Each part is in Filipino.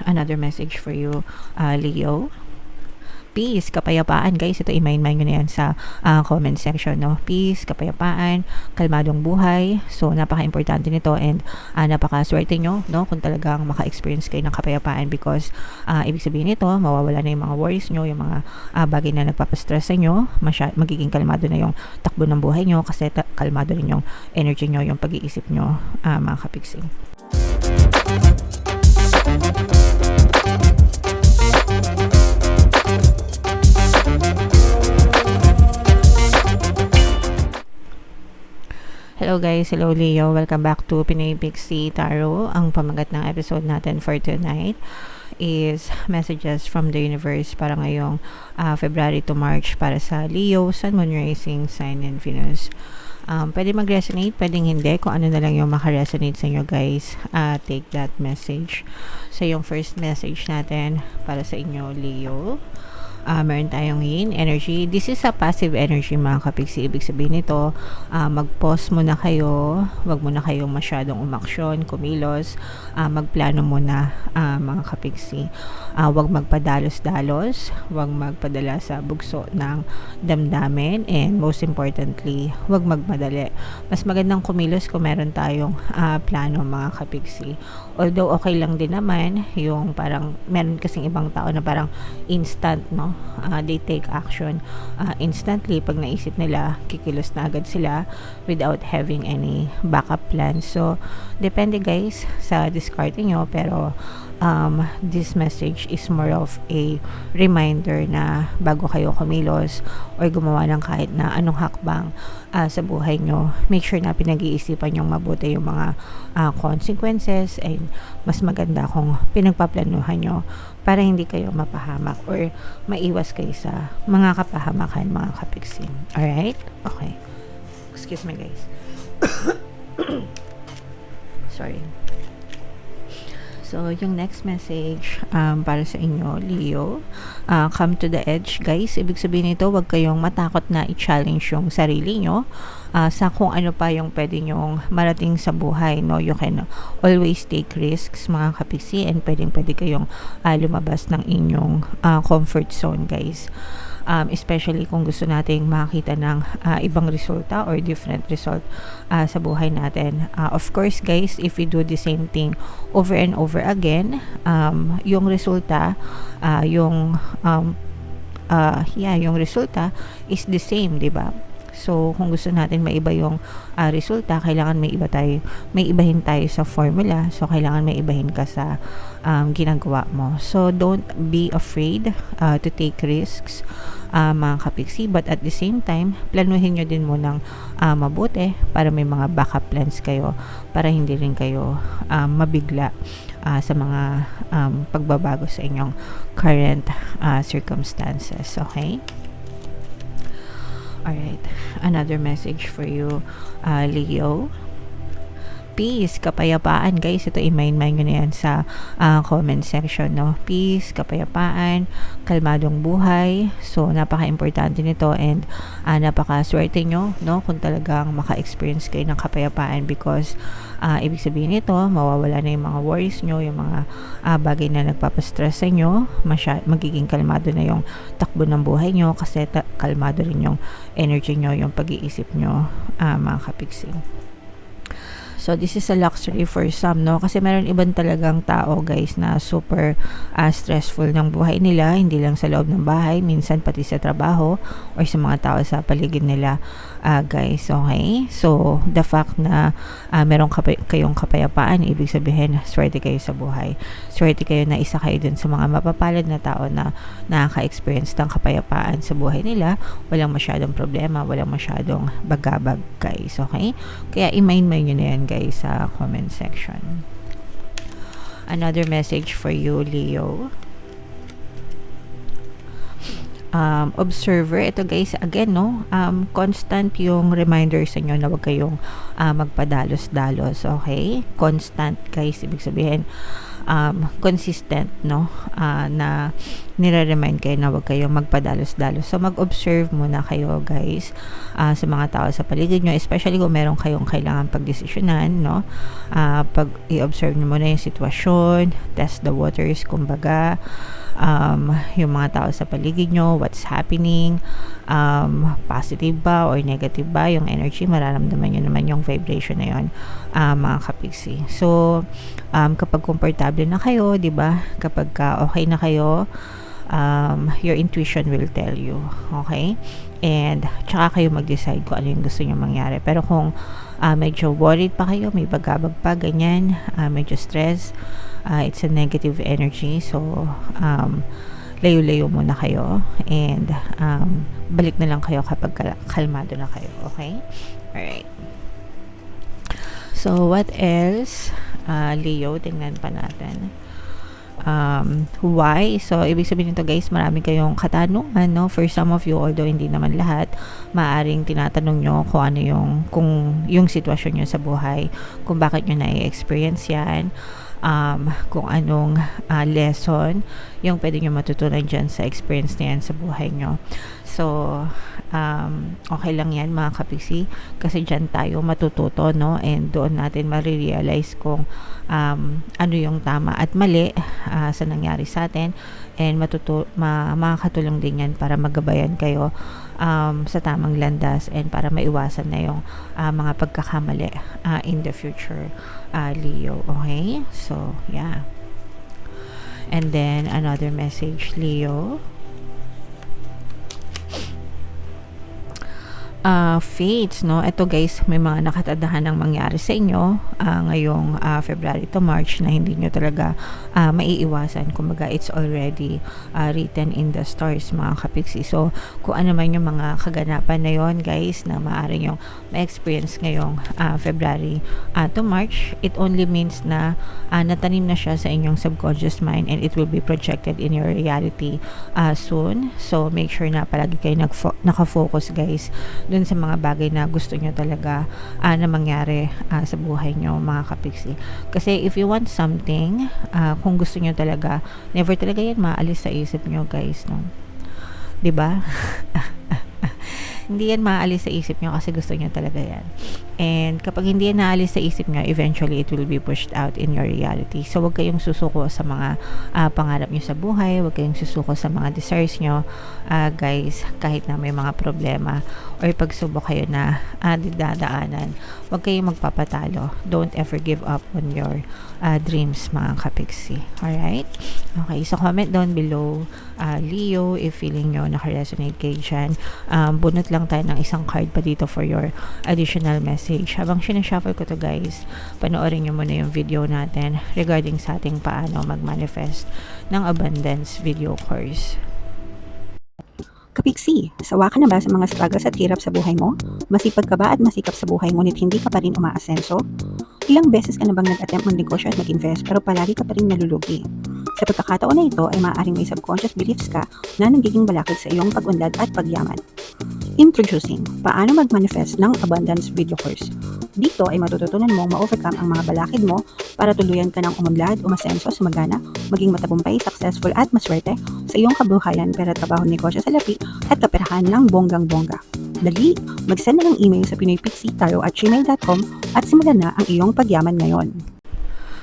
another message for you, Leo. Peace, kapayapaan guys. Ito i-mind nyo na yan sa comment section, no? Peace, kapayapaan, kalmadong buhay. So napaka-importante nito and napaka-swerte nyo, no? Kung talagang maka-experience kayo ng kapayapaan because ibig sabihin nito, mawawala na yung mga worries nyo, yung mga bagay na nagpapastress sa inyo, magiging kalmado na yung takbo ng buhay nyo kasi kalmado rin yung energy nyo, yung pag-iisip nyo, mga kapiksing. Hello guys, hello Leo, welcome back to Pinoy Pixie Tarot. Ang pamagat ng episode natin for tonight is messages from the universe para ngayong February to March para sa Leo, Sun, Moon, Rising, Sign, and Venus. Pwede mag-resonate, pwedeng hindi. Kung ano na lang yung maka-resonate sa inyo guys, take that message. So yung first message natin para sa inyo Leo, meron tayong yin energy. This is a passive energy mga kapiksi. Ibig sabihin nito, mag-pause muna kayo, wag muna kayong masyadong umaksyon, kumilos, magplano muna mga kapiksi. Wag magpadalos-dalos, wag magpadala sa bugso ng damdamin, and most importantly, wag magmadali. Mas magandang kumilos kung meron tayong plano mga kapiksi. Although okay lang din naman yung parang meron kasing ibang tao na parang instant, no? They take action instantly. Pag naisip nila, kikilos na agad sila without having any backup plan. So depende guys sa discarding nyo, pero this message is more of a reminder na bago kayo kumilos or gumawa ng kahit na anong hakbang sa buhay nyo, make sure na pinag-iisipan yung mabuti yung mga consequences, and mas maganda kung pinagpaplanuhan nyo para hindi kayo mapahamak or maiwas kayo sa mga kapahamakan mga kapiksin. Alright? Okay. Excuse me guys. Sorry. So, yung next message para sa inyo, Leo, come to the edge, guys. Ibig sabihin nito, wag kayong matakot na i-challenge yung sarili nyo sa kung ano pa yung pwede nyong marating sa buhay, no? You can always take risks, mga kapiksi, and pwede kayong lumabas ng inyong comfort zone, guys. Especially kung gusto nating makita ng ibang resulta or different result sa buhay natin. Of course guys, if we do the same thing over and over again, yung resulta, yung resulta is the same, di ba? So, kung gusto natin maiba yung resulta, kailangan may ibahin tayo sa formula. So, kailangan may ibahin ka sa ginagawa mo. So, don't be afraid to take risks, mga kapiksi. But at the same time, planuhin nyo din munang mabuti para may mga backup plans kayo para hindi rin kayo mabigla sa mga pagbabago sa inyong current circumstances. Okay? Alright, another message for you, Leo. Peace, kapayapaan guys. Ito i-mind nyo na yan sa comment section, no? Peace, kapayapaan, kalmadong buhay. So napaka-importante nito and napaka-swerte nyo, no? Kung talagang maka-experience kayo ng kapayapaan because ibig sabihin nito, mawawala na yung mga worries nyo, yung mga bagay na nagpapastress sa inyo, magiging kalmado na yung takbo ng buhay nyo kasi kalmado rin yung energy nyo, yung pag-iisip nyo, mga kapiksing. So, this is a luxury for some, no? Kasi meron ibang talagang tao, guys, na super stressful ng buhay nila. Hindi lang sa loob ng bahay, minsan pati sa trabaho or sa mga tao sa paligid nila, guys. Okay? So, the fact na meron kayong kapayapaan, ibig sabihin, swerte kayo sa buhay. Swerte kayo na isa kayo dun sa mga mapapalad na tao na nakaka-experience ng kapayapaan sa buhay nila. Walang masyadong problema, walang masyadong bagabag, guys. Okay? Kaya i-mind nyo na yan, guys, sa comment section. Another message for you, Leo. Observer, ito guys, again, no? Constant yung reminder sa inyo na huwag kayong magpadalos-dalos, okay? Constant, guys, ibig sabihin, consistent, no, na nire-remind kayo na huwag kayong magpadalos-dalos. So mag-observe muna kayo, guys, sa mga tao sa paligid nyo, especially kung meron kayong kailangan pagdesisyonan, no. Pag i-observe nyo muna yung sitwasyon, test the waters, kumbaga, yung mga tao sa paligid nyo, what's happening, positive ba or negative ba yung energy, mararamdaman nyo naman yung vibration na yun, mga kapiksi. So kapag komportable na kayo, di ba, kapag okay na kayo, your intuition will tell you, okay, and tsaka kayo mag-decide kung ano yung gusto nyo mangyari. Pero kung medyo worried pa kayo, may bagabag pa, ganyan, medyo stress, it's a negative energy, so layo-layo muna kayo, and balik na lang kayo kapag kalmado na kayo, okay? Alright, so what else? Leo, tingnan pa natin. Why? So, ibig sabihin nito, guys, marami kayong katanungan, no? For some of you, although hindi naman lahat, maaring tinatanong nyo kung ano kung yung sitwasyon nyo sa buhay, kung bakit nyo na-experience yan, kung anong lesson yung pwede nyo matutunan dyan sa experience na yan sa buhay nyo. So, okay lang yan, mga kapiksi, kasi dyan tayo matututo, no? And doon natin marirealize kung ano yung tama at mali sa nangyari sa atin, and makakatulong din yan para magabayan kayo sa tamang landas, and para maiwasan na yung mga pagkakamali in the future, Leo. Okay? So, yeah. And then, another message, Leo. Fates, no? Ito, guys, may mga nakatadahan ng mangyari sa inyo ngayong February to March na hindi nyo talaga maiiwasan. Kumbaga, it's already written in the stars, mga kapiksi. So, kung ano man yung mga kaganapan na yon, guys, na maaari yung ma-experience ngayong February to March, it only means na natanim na siya sa inyong subconscious mind, and it will be projected in your reality soon. So, make sure na palagi kayo nakafocus, guys, dun sa mga bagay na gusto nyo talaga na mangyari sa buhay nyo, mga kapiksi. Kasi if you want something, kung gusto nyo talaga, never talaga yan maalis sa isip nyo, guys, no? Diba? Hindi yan maalis sa isip nyo kasi gusto nyo talaga yan. And kapag hindi yan naalis sa isip nyo, eventually it will be pushed out in your reality. So, huwag kayong susuko sa mga pangarap nyo sa buhay, huwag kayong susuko sa mga desires nyo, guys, kahit na may mga problema or pagsubok kayo na didadaanan, huwag kayong magpapatalo. Don't ever give up on your dreams, mga kapiksi. Alright? Okay, so comment down below, Leo, if feeling nyo naka-resonate kayo dyan. Bunot lang tayo ng isang card pa dito for your additional message. Habang sinashuffle ko to, guys, panoorin nyo muna yung video natin regarding sa ating paano mag-manifest ng abundance video course. Kapiksi, sawa ka na ba sa mga struggles at hirap sa buhay mo? Masipag ka ba at masikap sa buhay ngunit hindi ka pa rin umaasenso? Ilang beses ka na bang nag-attempt magnegosyo at mag-invest pero palagi ka pa rin nalulugi? Sa pagkakataon na ito ay maaaring may subconscious beliefs ka na nagiging balakid sa iyong pag-unlad at pagyaman. Introducing, paano mag-manifest ng abundance video course. Dito ay matututunan mong ma-overcome ang mga balakid mo para tuluyan ka ng umunlad, umasenso, sumagana, maging matagumpay, successful at maswerte sa iyong kabuhayan, pera, trabaho, negosyo sa lapi at kaperahan ng bonggang-bongga. Dali, mag-send na ng email sa pinoypixitaro@gmail.com at simulan na ang iyong pagyaman ngayon.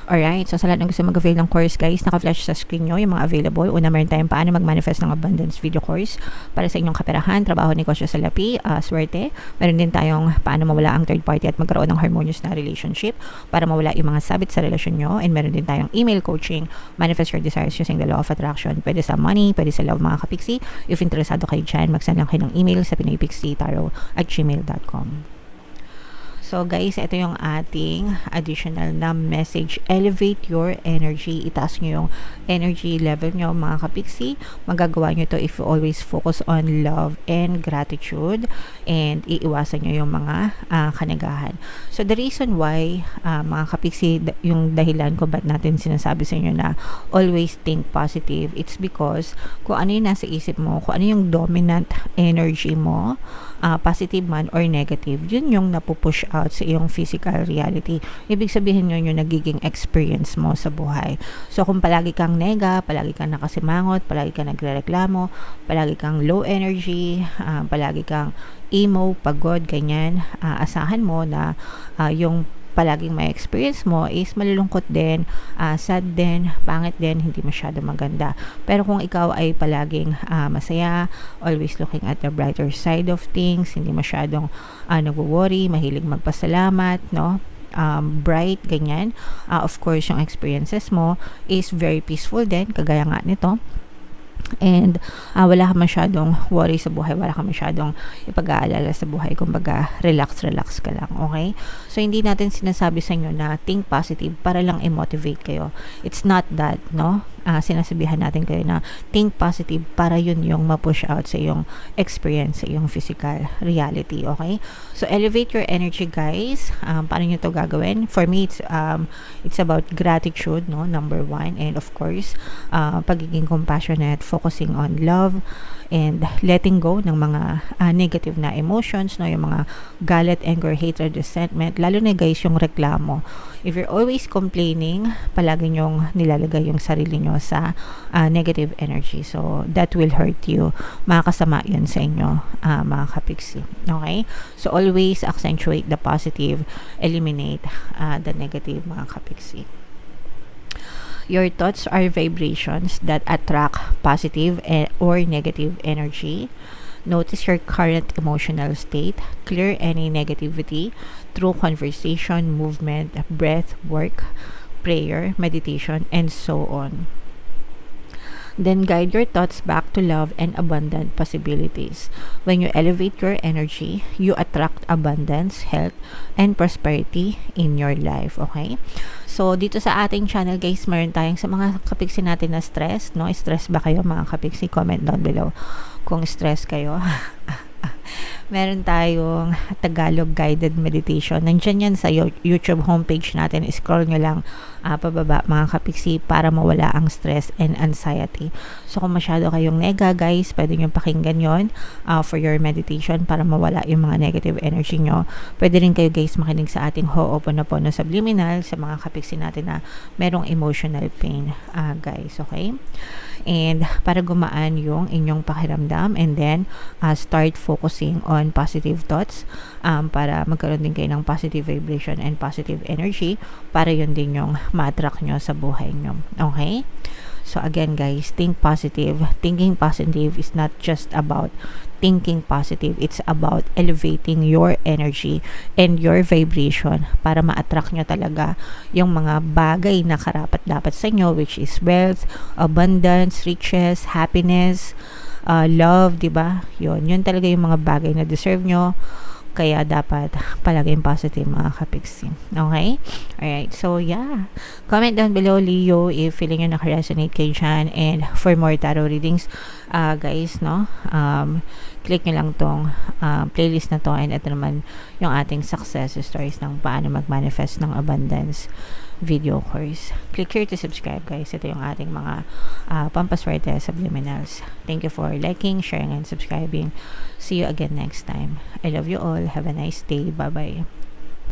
Alright, so sa lahat ng gusto mag-avail ng course, guys, naka-flash sa screen nyo yung mga available. Una, meron tayong paano mag-manifest ng abundance video course para sa inyong kaperahan, trabaho, negosyo sa lapi, swerte. Meron din tayong paano mawala ang third party at magkaroon ng harmonious na relationship para mawala yung mga sabit sa relasyon nyo. And meron din tayong email coaching, manifest your desires using the law of attraction. Pwede sa money, pwede sa love, mga kapiksi. If interesado kayo dyan, mag-send lang kayo ng email sa pinoypixitaro@gmail.com. So, guys, ito yung ating additional na message. Elevate your energy. Itaas nyo yung energy level nyo, mga kapiksi. Magagawa nyo ito if you always focus on love and gratitude, and iiwasan nyo yung mga kanagahan. So, the reason why, mga kapiksi, yung dahilan kung ba't natin sinasabi sa inyo na always think positive, it's because kung ano yung nasa isip mo, kung ano yung dominant energy mo, positive man or negative, yun yung napupush out sa iyong physical reality. Ibig sabihin yun yung nagiging experience mo sa buhay. So kung palagi kang nega, palagi kang nakasimangot, palagi kang nagrereklamo, palagi kang low energy, palagi kang emo, pagod, ganyan, asahan mo na yung palaging may experience mo is malulungkot din, sad din, pangit din, hindi masyado maganda. Pero kung ikaw ay palaging masaya, always looking at the brighter side of things, hindi masyadong nagwo-worry, mahilig magpasalamat, no? Bright, ganyan. Of course, yung experiences mo is very peaceful din, kagaya nga nito. And wala ka masyadong worry sa buhay, wala ka masyadong ipag-aalala sa buhay, kumbaga relax ka lang, okay? So hindi natin sinasabi sa inyo na think positive para lang i-motivate kayo. It's not that, no? Sinasabihan natin kayo na think positive para yun yung ma-push out sa iyong experience, sa iyong physical reality, okay? So elevate your energy, guys. Paano nyo to gagawin? For me, it's about gratitude, no? Number 1, and of course pagiging compassionate, focusing on love and letting go ng mga negative na emotions, no? Yung mga galit, anger, hatred, resentment, lalo na guys yung reklamo. If you're always complaining, palagi nyong nilalagay yung sarili nyo sa negative energy, so that will hurt you. Makakasama yun sa inyo, mga kapiksi, okay? So always accentuate the positive, eliminate the negative, mga kapiksi. Your thoughts are vibrations that attract positive or negative energy. Notice your current emotional state. Clear any negativity through conversation, movement, breath work, prayer, meditation, and so on. Then guide your thoughts back to love and abundant possibilities. When you elevate your energy, you attract abundance, health, and prosperity in your life, okay? So, dito sa ating channel, guys, meron tayong sa mga kapiksi natin na stress, no? Stress ba kayo, mga kapiksi? Comment down below kung stress kayo. Meron tayong Tagalog guided meditation. Nandiyan yan sa YouTube homepage natin. Scroll nyo lang pababa, mga kapiksi, para mawala ang stress and anxiety. So kung masyado kayong nega, guys, pwede nyo pakinggan yon for your meditation para mawala yung mga negative energy nyo. Pwede rin kayo, guys, makinig sa ating Ho'oponopono Subliminal sa mga kapiksi natin na merong emotional pain, guys, okay? And para gumaan yung inyong pakiramdam, and then start focusing on positive thoughts, para magkaroon din kayo ng positive vibration and positive energy, para yun din yung ma-attract nyo sa buhay nyo, okay? So again, guys, think positive. Thinking positive is not just about thinking positive, it's about elevating your energy and your vibration para ma-attract nyo talaga yung mga bagay na karapat-dapat sa inyo, which is wealth, abundance, riches, happiness, love, diba? Yun talaga yung mga bagay na deserve nyo. Kaya dapat palaging positive, mga kapiksi. Okay? Alright. So, yeah. Comment down below, Leo, if feeling nyo naka-resonate kayo dyan. And for more tarot readings, guys, no? Click nyo lang tong playlist na to. And ito naman yung ating success stories ng paano mag-manifest ng abundance video course. Click here to subscribe, guys. Ito yung ating mga pampaswerte subliminals. Thank you for liking, sharing, and subscribing. See you again next time. I love you all. Have a nice day. Bye-bye.